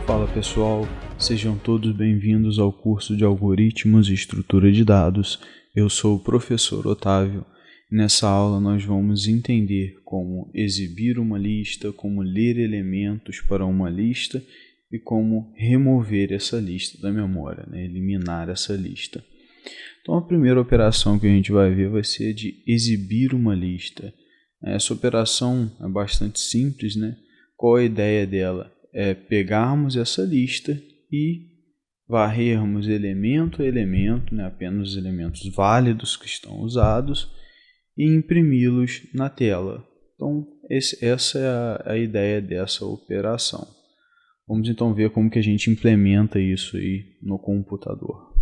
Fala pessoal, sejam todos bem-vindos ao curso de Algoritmos e Estrutura de Dados. Eu sou o professor Otávio e nessa aula nós vamos entender como exibir uma lista, como ler elementos para uma lista e como remover essa lista da memória, eliminar essa lista. Então a primeira operação que a gente vai ver vai ser de exibir uma lista. Essa operação é bastante simples, Qual a ideia dela? É pegarmos essa lista e varrermos elemento a elemento, apenas os elementos válidos que estão usados, e imprimi-los na tela. Então, essa é a ideia dessa operação. Vamos então ver como que a gente implementa isso aí no computador.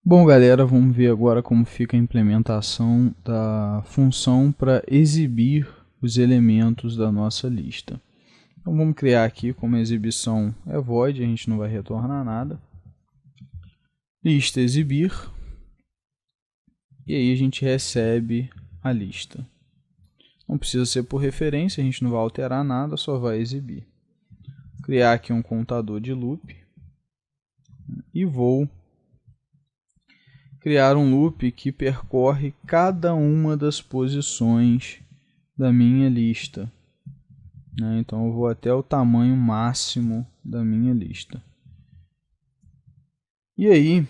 Bom, galera, vamos ver agora como fica a implementação da função para exibir os elementos da nossa lista. Então vamos criar aqui como a exibição é void, a gente não vai retornar nada. Lista exibir. E aí a gente recebe a lista. Não precisa ser por referência, a gente não vai alterar nada, só vai exibir. Vou criar aqui um contador de loop. E vou criar um loop que percorre cada uma das posições da minha lista. Então eu vou até o tamanho máximo da minha lista. E aí,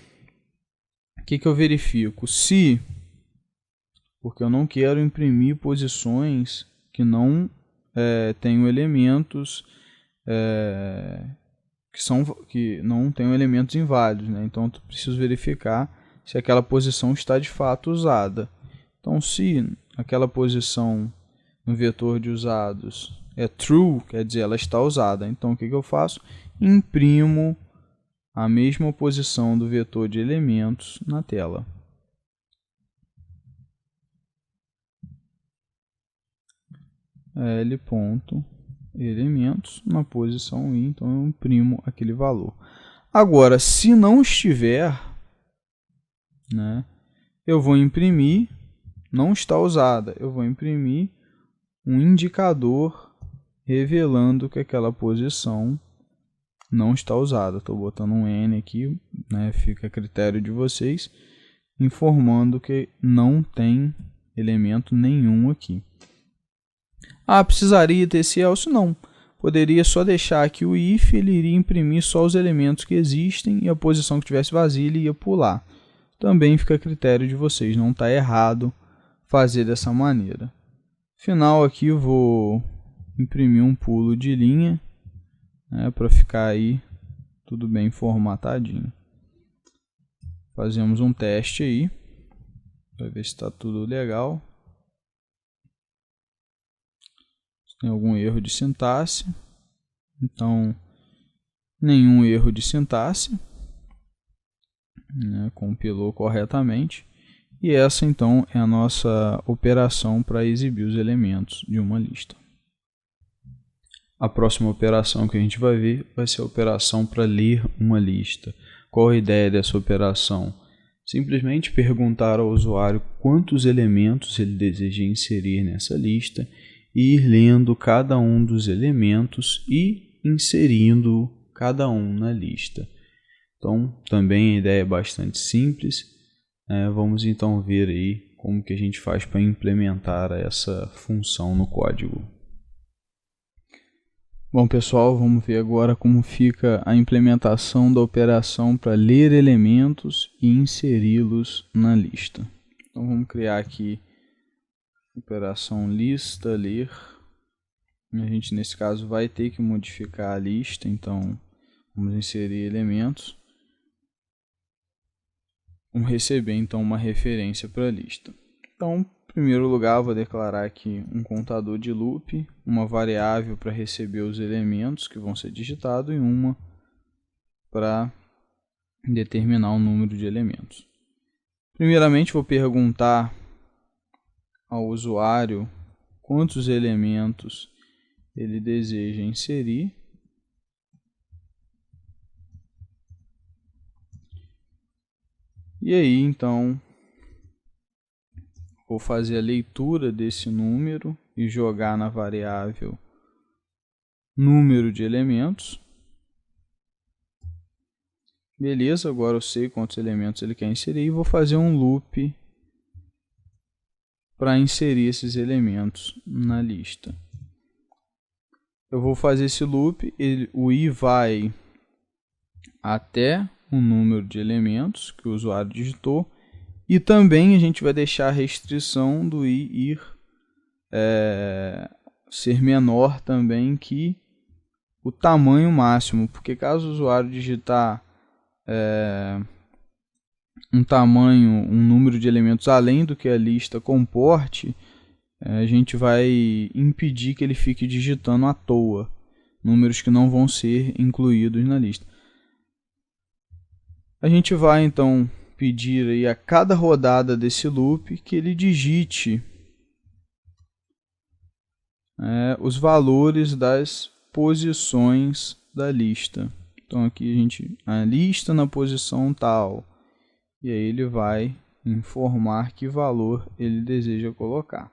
o que eu verifico? Se, porque eu não quero imprimir posições que não tenham elementos que não tenham elementos inválidos, Então eu preciso verificar se aquela posição está de fato usada. Então se aquela posição no vetor de usados é true, quer dizer, ela está usada. Então, o que eu faço? Imprimo a mesma posição do vetor de elementos na tela. L.elementos na posição I, então eu imprimo aquele valor. Agora, se não estiver, eu vou imprimir, não está usada, eu vou imprimir um indicador revelando que aquela posição não está usada. Estou botando um N aqui, fica a critério de vocês, informando que não tem elemento nenhum aqui. Precisaria ter esse else? Não. Poderia só deixar aqui o if, ele iria imprimir só os elementos que existem e a posição que tivesse vazia ele ia pular. Também fica a critério de vocês, não está errado fazer dessa maneira. Final aqui eu vou imprimir um pulo de linha, para ficar aí tudo bem formatadinho. Fazemos um teste aí, para ver se está tudo legal. Se tem algum erro de sintaxe. Então, nenhum erro de sintaxe. Compilou corretamente. E essa então é a nossa operação para exibir os elementos de uma lista. A próxima operação que a gente vai ver vai ser a operação para ler uma lista. Qual a ideia dessa operação? Simplesmente perguntar ao usuário quantos elementos ele deseja inserir nessa lista e ir lendo cada um dos elementos e inserindo cada um na lista. Então, também a ideia é bastante simples. Vamos então ver aí como que a gente faz para implementar essa função no código. Bom pessoal, vamos ver agora como fica a implementação da operação para ler elementos e inseri-los na lista. Então vamos criar aqui a operação lista ler. A gente nesse caso vai ter que modificar a lista, então vamos inserir elementos. Vamos receber então uma referência para a lista. Então, em primeiro lugar, vou declarar aqui um contador de loop, uma variável para receber os elementos que vão ser digitados e uma para determinar o número de elementos. Primeiramente, vou perguntar ao usuário quantos elementos ele deseja inserir. E aí, então, vou fazer a leitura desse número e jogar na variável número de elementos. Beleza, agora eu sei quantos elementos ele quer inserir e vou fazer um loop para inserir esses elementos na lista. Eu vou fazer esse loop, o i vai até o número de elementos que o usuário digitou e também a gente vai deixar a restrição do i ir ser menor também que o tamanho máximo, porque caso o usuário digitar um número de elementos além do que a lista comporte, a gente vai impedir que ele fique digitando à toa números que não vão ser incluídos na lista. A gente vai então pedir aí a cada rodada desse loop que ele digite os valores das posições da lista. Então aqui a lista na posição tal, e aí ele vai informar que valor ele deseja colocar.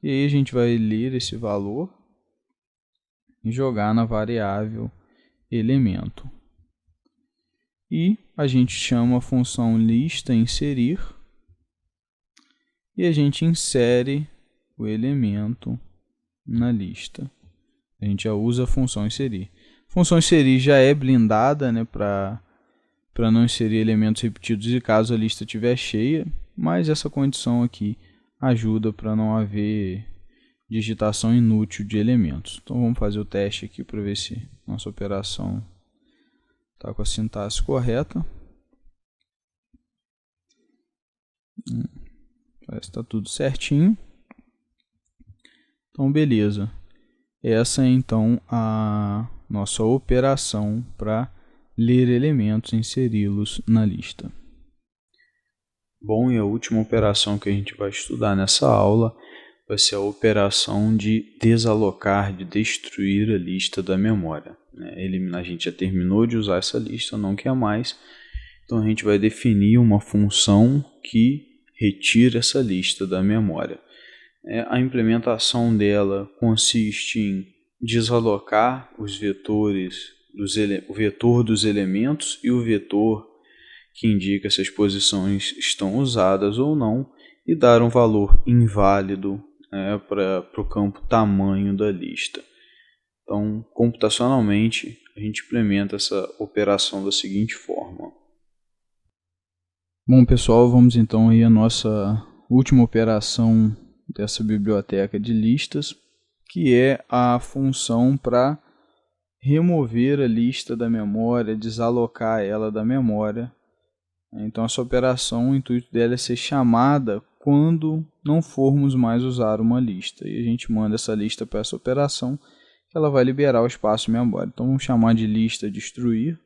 E aí a gente vai ler esse valor e jogar na variável elemento. E a gente chama a função lista inserir e a gente insere o elemento na lista. A gente já usa a função inserir. A função inserir já é blindada, né, para não inserir elementos repetidos e caso a lista estiver cheia, mas essa condição aqui ajuda para não haver digitação inútil de elementos. Então vamos fazer o teste aqui para ver se nossa operação está com a sintaxe correta. Parece que está tudo certinho. Então beleza. Essa é então a nossa operação para ler elementos e inseri-los na lista. Bom, e a última operação que a gente vai estudar nessa aula vai ser a operação de desalocar, de destruir a lista da memória. A gente já terminou de usar essa lista, não quer mais. Então a gente vai definir uma função que retira essa lista da memória. A implementação dela consiste em desalocar os vetores, o vetor dos elementos e o vetor que indica se as posições estão usadas ou não, e dar um valor inválido para o campo tamanho da lista. Então, computacionalmente, a gente implementa essa operação da seguinte forma. Bom, pessoal, vamos então aí à nossa última operação dessa biblioteca de listas, que é a função para remover a lista da memória, desalocar ela da memória. Então essa operação, o intuito dela é ser chamada quando não formos mais usar uma lista. E a gente manda essa lista para essa operação, que ela vai liberar o espaço de memória. Então vamos chamar de lista destruir.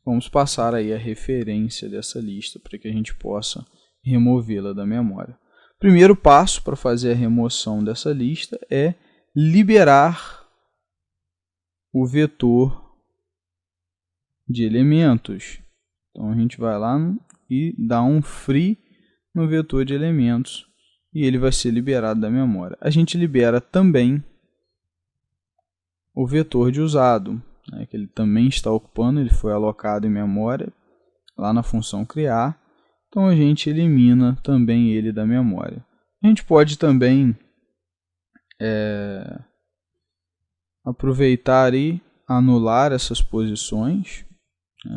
Vamos passar aí a referência dessa lista para que a gente possa removê-la da memória. Primeiro passo para fazer a remoção dessa lista é liberar o vetor de elementos. Então a gente vai lá e dá um free no vetor de elementos e ele vai ser liberado da memória. A gente libera também o vetor de usado, que ele também está ocupando, ele foi alocado em memória lá na função criar. Então a gente elimina também ele da memória. A gente pode também aproveitar e anular essas posições,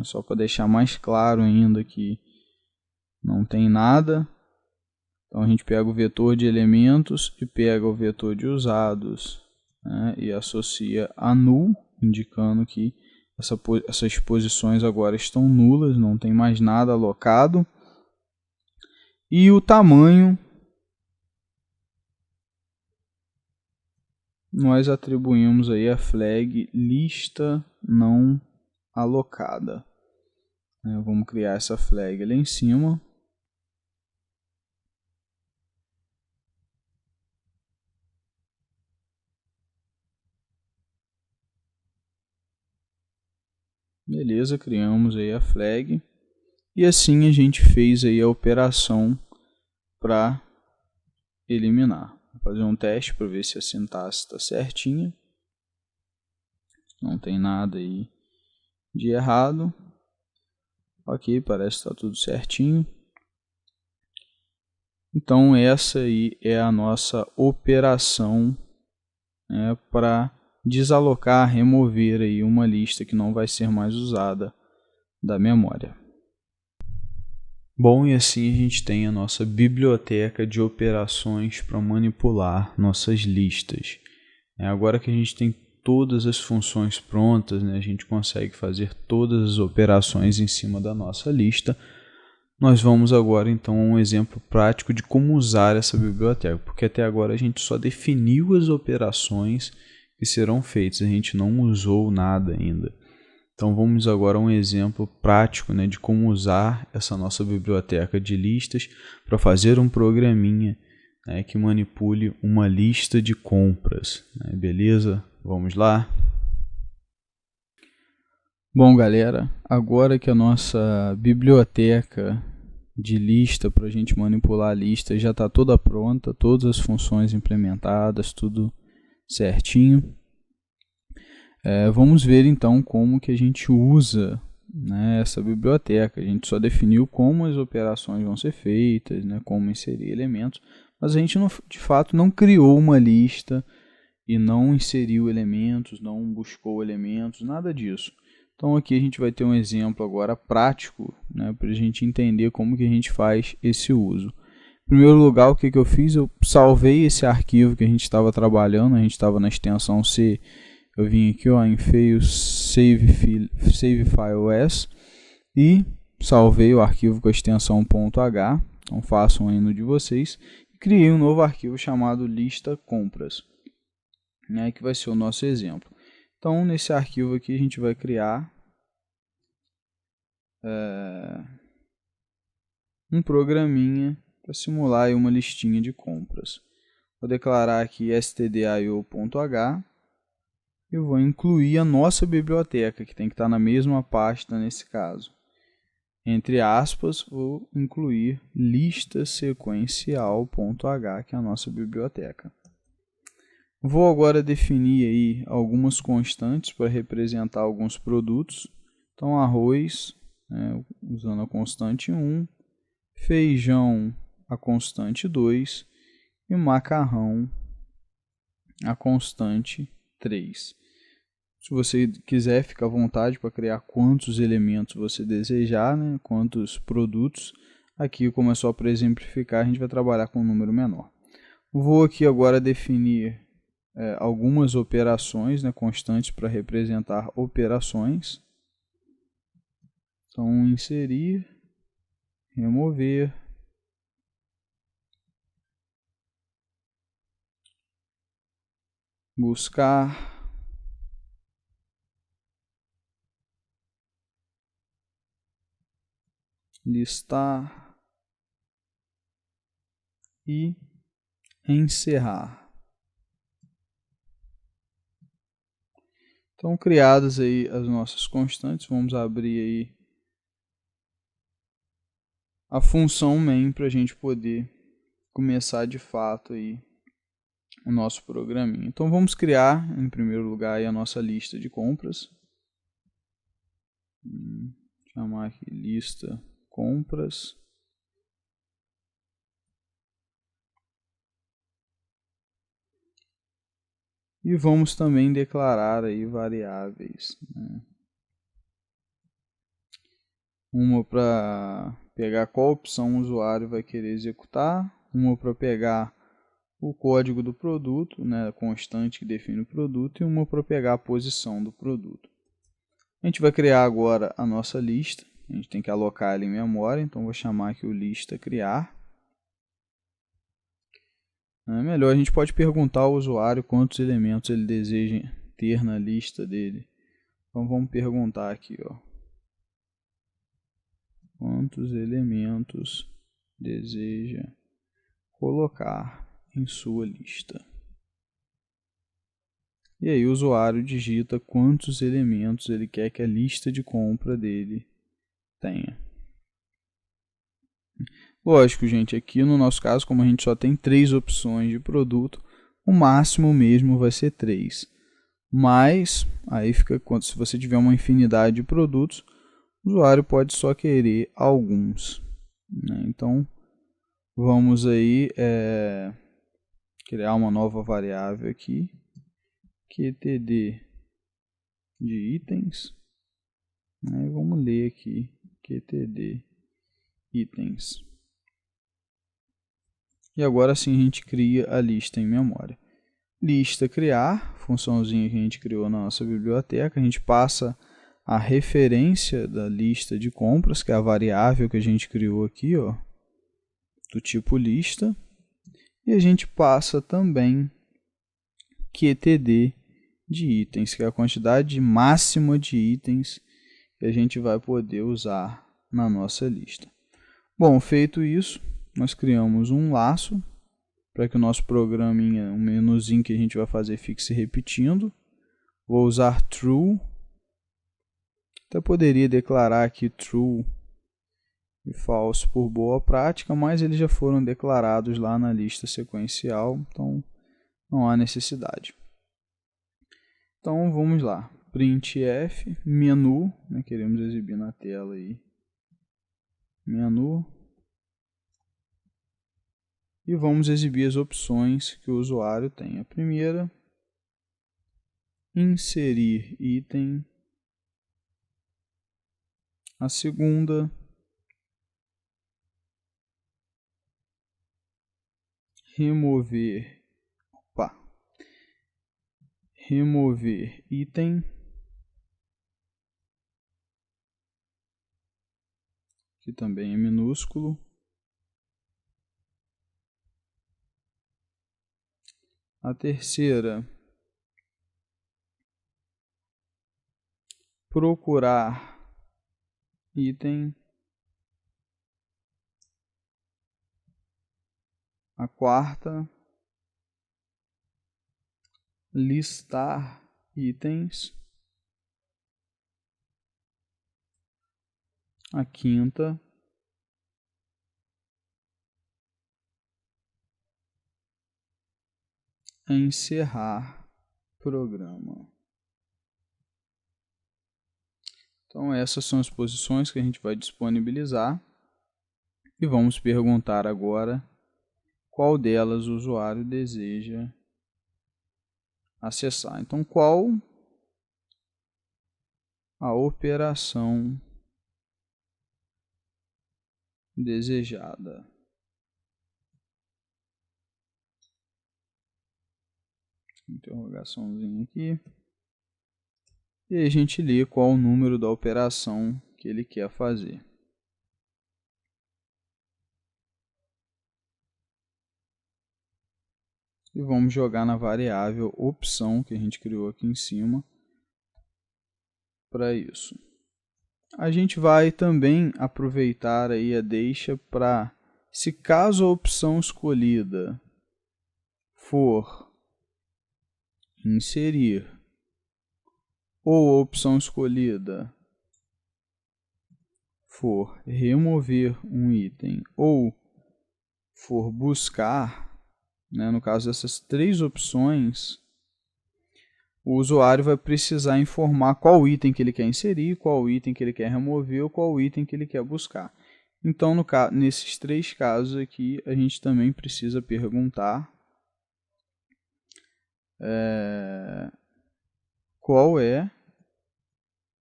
só para deixar mais claro ainda que não tem nada. Então a gente pega o vetor de elementos e pega o vetor de usados, e associa a null, indicando que essas posições agora estão nulas, não tem mais nada alocado. E o tamanho nós atribuímos aí a flag lista não alocada. Vamos criar essa flag ali em cima. Beleza, criamos aí a flag. E assim a gente fez aí a operação para eliminar. Vou fazer um teste para ver se a sintaxe está certinha. Não tem nada aí de errado. Ok, parece que está tudo certinho. Então essa aí é a nossa operação, né, para desalocar, remover aí uma lista que não vai ser mais usada da memória. Bom, e assim a gente tem a nossa biblioteca de operações para manipular nossas listas. Agora que a gente tem todas as funções prontas, né, a gente consegue fazer todas as operações em cima da nossa lista. Nós vamos agora então a um exemplo prático de como usar essa biblioteca, porque até agora a gente só definiu as operações que serão feitas, a gente não usou nada ainda. Então vamos agora a um exemplo prático, né, de como usar essa nossa biblioteca de listas para fazer um programinha, né, que manipule uma lista de compras, né, beleza? Vamos lá? Bom, galera, agora que a nossa biblioteca de lista para a gente manipular a lista já está toda pronta, todas as funções implementadas, tudo certinho. Vamos ver então como que a gente usa, né, essa biblioteca. A gente só definiu como as operações vão ser feitas, né, como inserir elementos, mas a gente de fato não criou uma lista e não inseriu elementos, não buscou elementos, nada disso. Então aqui a gente vai ter um exemplo agora prático, né, para a gente entender como que a gente faz esse uso. Em primeiro lugar, o que eu fiz? Eu salvei esse arquivo que a gente estava trabalhando, a gente estava na extensão C. Eu vim aqui em Save File As e salvei o arquivo com a extensão .h, então façam aí no de vocês, e criei um novo arquivo chamado lista compras, né, que vai ser o nosso exemplo. Então nesse arquivo aqui a gente vai criar um programinha para simular aí uma listinha de compras. Vou declarar aqui stdio.h e vou incluir a nossa biblioteca, que tem que estar na mesma pasta nesse caso. Entre aspas, vou incluir lista sequencial.h, que é a nossa biblioteca. Vou agora definir aí algumas constantes para representar alguns produtos. Então, arroz, né, usando a constante 1, feijão, a constante 2 e macarrão, a constante 3. Se você quiser, fica à vontade para criar quantos elementos você desejar, né? Quantos produtos. Aqui, como é só para exemplificar, a gente vai trabalhar com um número menor. Vou aqui agora definir algumas operações, né, constantes para representar operações. Então, inserir, remover, buscar, listar e encerrar. Então, criadas aí as nossas constantes, vamos abrir aí a função main para a gente poder começar de fato aí o nosso programinha. Então vamos criar em primeiro lugar aí a nossa lista de compras. Chamar aqui lista compras. E vamos também declarar aí variáveis, né? Uma para pegar qual opção o usuário vai querer executar, uma para pegar o código do produto, né, a constante que define o produto, e uma para pegar a posição do produto. A gente vai criar agora a nossa lista, a gente tem que alocar ela em memória, então vou chamar aqui o lista criar. Melhor, a gente pode perguntar ao usuário quantos elementos ele deseja ter na lista dele. Então vamos perguntar aqui, quantos elementos deseja colocar em sua lista. E aí o usuário digita quantos elementos ele quer que a lista de compra dele tenha. Lógico, gente, aqui no nosso caso, como a gente só tem 3 opções de produto, o máximo mesmo vai ser 3. Mas, aí fica, se você tiver uma infinidade de produtos, o usuário pode só querer alguns, né? Então, vamos aí criar uma nova variável aqui, QTD de itens, né? Vamos ler aqui, QTD itens. E agora sim a gente cria a lista em memória. Lista criar, funçãozinha que a gente criou na nossa biblioteca, a gente passa a referência da lista de compras, que é a variável que a gente criou aqui, ó, do tipo lista, e a gente passa também QTD de itens, que é a quantidade máxima de itens que a gente vai poder usar na nossa lista. Bom, feito isso, nós criamos um laço para que o nosso programinha, um menuzinho que a gente vai fazer, fique se repetindo. Vou usar true. Até poderia declarar aqui true e false por boa prática, mas eles já foram declarados lá na lista sequencial, então não há necessidade. Então vamos lá, printf, menu, né, queremos exibir na tela aí, menu, e vamos exibir as opções que o usuário tem. A primeira, inserir item. A segunda, remover item, que também é minúsculo. A terceira, procurar item. A quarta, listar itens. A quinta, encerrar programa. Então essas são as posições que a gente vai disponibilizar e vamos perguntar agora qual delas o usuário deseja acessar. Então, qual a operação desejada? Interrogaçãozinha aqui. E aí a gente lê qual o número da operação que ele quer fazer. E vamos jogar na variável opção que a gente criou aqui em cima para isso. A gente vai também aproveitar aí a deixa para, se caso a opção escolhida for inserir ou a opção escolhida for remover um item ou for buscar, né, no caso dessas 3 opções, o usuário vai precisar informar qual item que ele quer inserir, qual item que ele quer remover ou qual item que ele quer buscar. Então, nesses 3 casos aqui, a gente também precisa perguntar qual é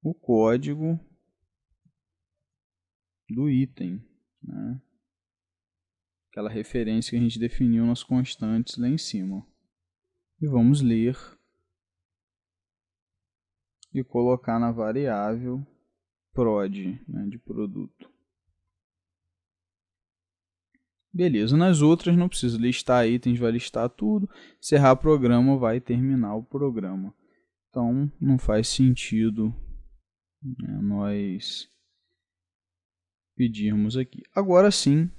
o código do item, né? Aquela referência que a gente definiu nas constantes lá em cima. E vamos ler e colocar na variável prod, né, de produto. Beleza, nas outras não precisa listar itens, vai listar tudo. Encerrar programa, vai terminar o programa. Então não faz sentido, né, nós pedirmos aqui. Agora sim,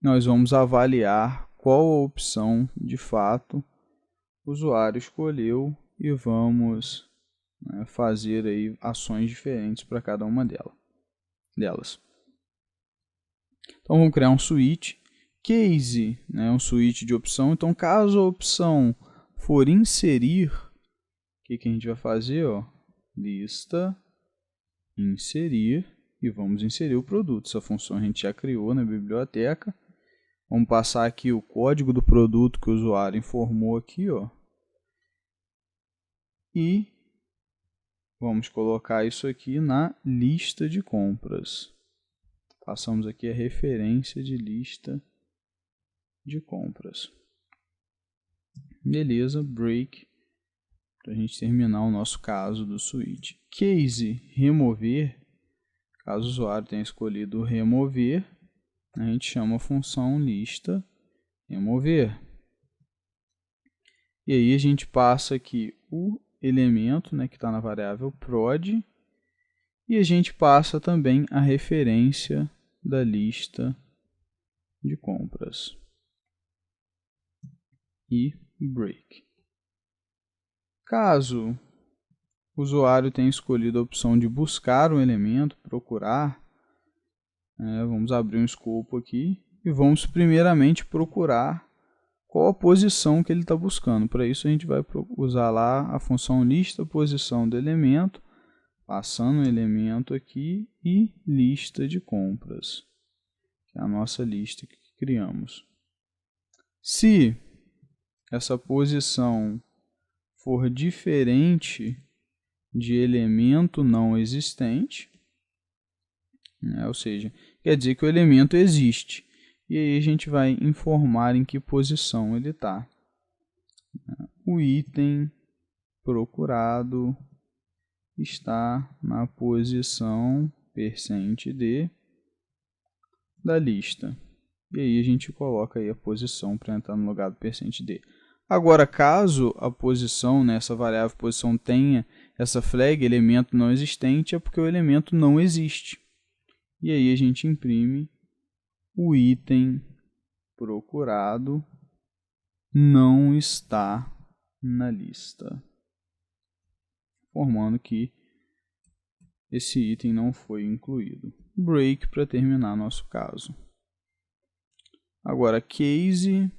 nós vamos avaliar qual a opção de fato o usuário escolheu e vamos, né, fazer aí ações diferentes para cada uma delas. Então vamos criar um switch. Case, né, um switch de opção. Então caso a opção for inserir, o que a gente vai fazer? Ó, lista, inserir, e vamos inserir o produto. Essa função a gente já criou na biblioteca. Vamos passar aqui o código do produto que o usuário informou aqui, ó. E vamos colocar isso aqui na lista de compras. Passamos aqui a referência de lista de compras. Beleza, break, para a gente terminar o nosso caso do switch. Case, remover, caso o usuário tenha escolhido remover, a gente chama a função lista remover. E aí a gente passa aqui o elemento, né, que está na variável prod, e a gente passa também a referência da lista de compras. E break. Caso o usuário tenha escolhido a opção de buscar um elemento, procurar, vamos abrir um escopo aqui e vamos primeiramente procurar qual a posição que ele está buscando. Para isso a gente vai usar lá a função lista posição do elemento, passando o elemento aqui e lista de compras, que é a nossa lista que criamos. Se essa posição for diferente de elemento não existente, né, ou seja, quer dizer que o elemento existe. E aí a gente vai informar em que posição ele está. O item procurado está na posição %d da lista. E aí a gente coloca aí a posição para entrar no lugar do %d. Agora, caso a posição, né, essa variável posição tenha essa flag, elemento não existente, é porque o elemento não existe. E aí a gente imprime o item procurado não está na lista, informando que esse item não foi incluído. Break para terminar nosso caso. Agora, case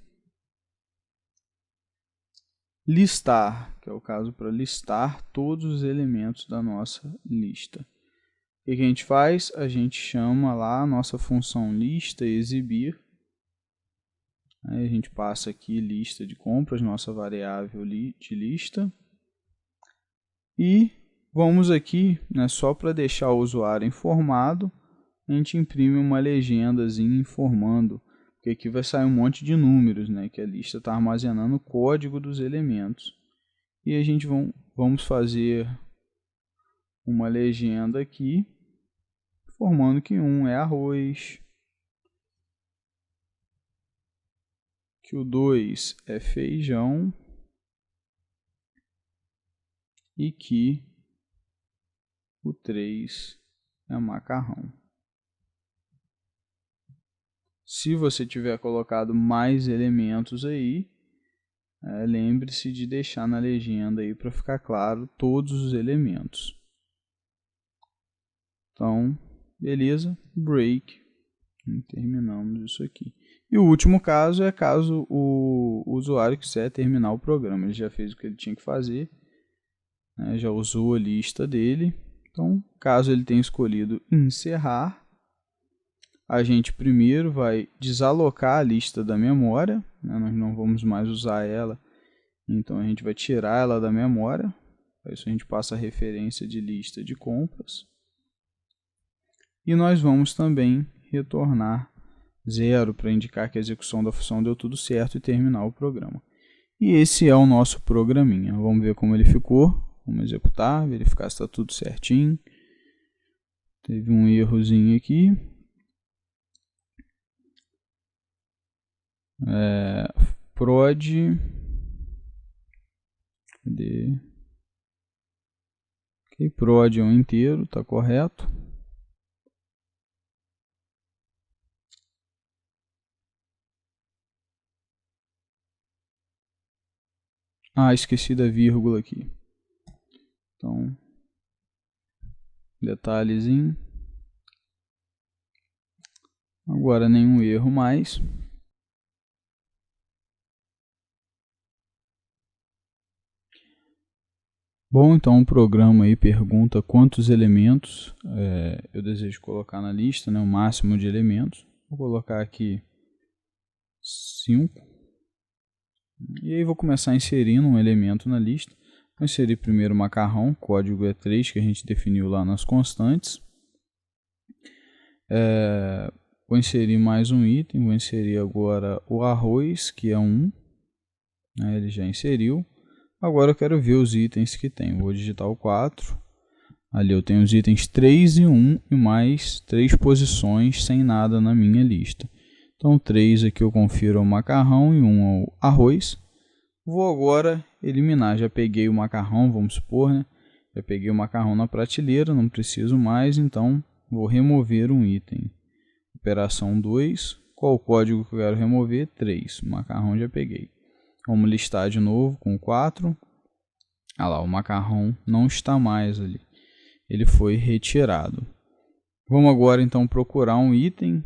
listar, que é o caso para listar todos os elementos da nossa lista. O que a gente faz? A gente chama lá a nossa função lista exibir. Aí a gente passa aqui lista de compras, nossa variável de lista. E vamos aqui, né, só para deixar o usuário informado, a gente imprime uma legendazinha informando, porque aqui vai sair um monte de números, né, que a lista está armazenando o código dos elementos. E a gente vamos fazer uma legenda aqui, informando que 1 é arroz, que o 2 é feijão e que o 3 é macarrão. Se você tiver colocado mais elementos aí, lembre-se de deixar na legenda aí para ficar claro todos os elementos. Então, beleza, break, terminamos isso aqui. E o último caso é caso o usuário quiser terminar o programa. Ele já fez o que ele tinha que fazer, né, já usou a lista dele. Então, caso ele tenha escolhido encerrar, a gente primeiro vai desalocar a lista da memória, né, nós não vamos mais usar ela, então a gente vai tirar ela da memória. Para isso a gente passa a referência de lista de compras. E nós vamos também retornar 0 para indicar que a execução da função deu tudo certo e terminar o programa. E esse é o nosso programinha. Vamos ver como ele ficou. Vamos executar, verificar se está tudo certinho. Teve um errozinho aqui. Prod. Cadê? Ok, prod é um inteiro, está correto. Ah, esqueci da vírgula aqui. Então, detalhezinho. Agora nenhum erro mais. Bom, então o programa aí pergunta quantos elementos eu desejo colocar na lista, né, o máximo de elementos. Vou colocar aqui 5. E aí vou começar inserindo um elemento na lista. Vou inserir primeiro o macarrão, o código é 3, que a gente definiu lá nas constantes. Vou inserir mais um item, vou inserir agora o arroz, que é 1. Ele já inseriu. Agora eu quero ver os itens que tem. Vou digitar o 4. Ali eu tenho os itens 3 e 1 e mais 3 posições sem nada na minha lista. Então 3 aqui eu confiro o macarrão e 1 é o arroz. Vou agora eliminar. Já peguei o macarrão, vamos supor, né? Já peguei o macarrão na prateleira, não preciso mais, então vou remover um item. Operação 2. Qual o código que eu quero remover? 3. O macarrão já peguei. Vamos listar de novo com 4. Ah lá, o macarrão não está mais ali. Ele foi retirado. Vamos agora então procurar um item,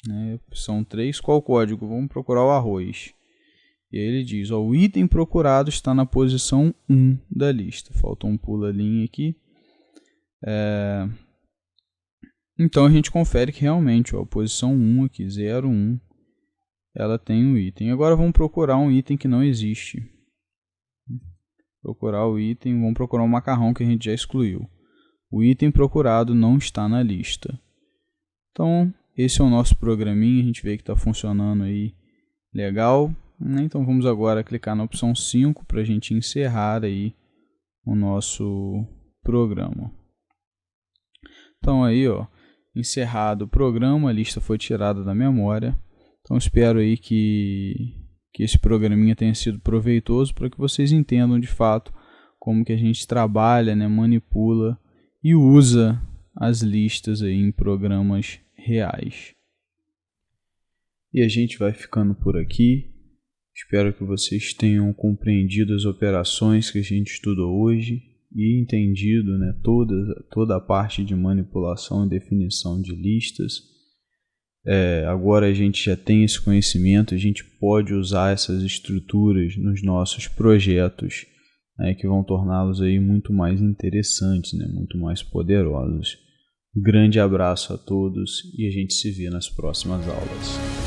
né? Opção 3. Qual o código? Vamos procurar o arroz. E aí ele diz, ó, o item procurado está na posição 1 da lista. Faltou um pula-linha aqui. Então a gente confere que realmente, ó, a posição 1 aqui, 0, 1, ela tem um item. Agora vamos procurar um item que não existe. Procurar o item, vamos procurar um macarrão que a gente já excluiu. O item procurado não está na lista. Então, esse é o nosso programinha, a gente vê que está funcionando aí legal. Então vamos agora clicar na opção 5 para a gente encerrar aí o nosso programa. Então aí, ó, encerrado o programa, a lista foi tirada da memória. Então espero aí que esse programinha tenha sido proveitoso para que vocês entendam de fato como que a gente trabalha, né, manipula e usa as listas aí em programas reais. E a gente vai ficando por aqui. Espero que vocês tenham compreendido as operações que a gente estudou hoje e entendido, né, toda a parte de manipulação e definição de listas. Agora a gente já tem esse conhecimento, a gente pode usar essas estruturas nos nossos projetos, né, que vão torná-los aí muito mais interessantes, né, muito mais poderosos. Um grande abraço a todos e a gente se vê nas próximas aulas.